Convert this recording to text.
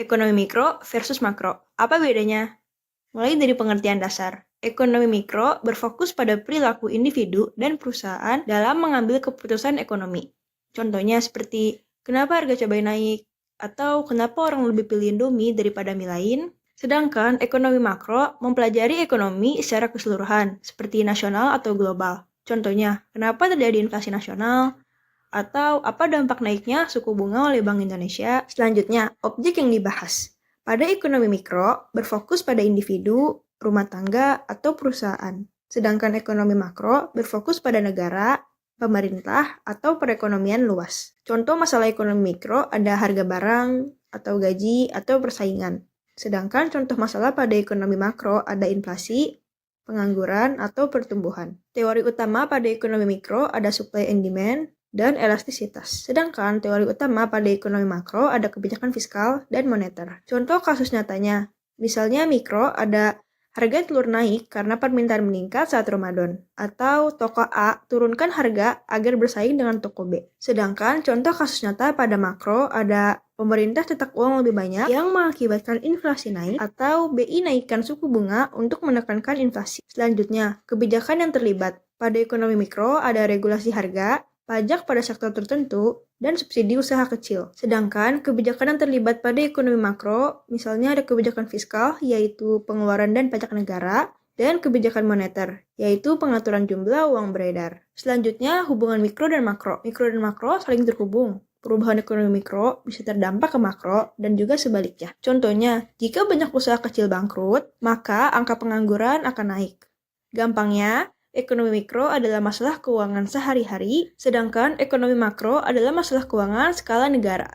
Ekonomi mikro versus makro. Apa bedanya? Mulai dari pengertian dasar. Ekonomi mikro berfokus pada perilaku individu dan perusahaan dalam mengambil keputusan ekonomi. Contohnya seperti, kenapa harga cabai naik? Atau kenapa orang lebih pilih Indomie daripada mie lain? Sedangkan ekonomi makro mempelajari ekonomi secara keseluruhan, seperti nasional atau global. Contohnya, kenapa terjadi inflasi nasional? Atau apa dampak naiknya suku bunga oleh Bank Indonesia? Selanjutnya, objek yang dibahas. Pada ekonomi mikro, berfokus pada individu, rumah tangga, atau perusahaan. Sedangkan ekonomi makro berfokus pada negara, pemerintah, atau perekonomian luas. Contoh masalah ekonomi mikro ada harga barang, atau gaji, atau persaingan. Sedangkan contoh masalah pada ekonomi makro ada inflasi, pengangguran, atau pertumbuhan. Teori utama pada ekonomi mikro ada supply and demand, dan elastisitas. Sedangkan teori utama pada ekonomi makro ada kebijakan fiskal dan moneter. Contoh kasus nyatanya, misalnya mikro ada harga telur naik karena permintaan meningkat saat Ramadan, atau toko A turunkan harga agar bersaing dengan toko B. Sedangkan contoh kasus nyata pada makro ada pemerintah cetak uang lebih banyak yang mengakibatkan inflasi naik, atau BI naikkan suku bunga untuk menekankan inflasi. Selanjutnya, kebijakan yang terlibat. Pada ekonomi mikro ada regulasi harga, pajak pada sektor tertentu, dan subsidi usaha kecil. Sedangkan kebijakan yang terlibat pada ekonomi makro, misalnya ada kebijakan fiskal, yaitu pengeluaran dan pajak negara, dan kebijakan moneter, yaitu pengaturan jumlah uang beredar. Selanjutnya, hubungan mikro dan makro. Mikro dan makro saling terhubung. Perubahan ekonomi mikro bisa terdampak ke makro dan juga sebaliknya. Contohnya, jika banyak usaha kecil bangkrut, maka angka pengangguran akan naik. Gampangnya, ekonomi mikro adalah masalah keuangan sehari-hari, sedangkan ekonomi makro adalah masalah keuangan skala negara.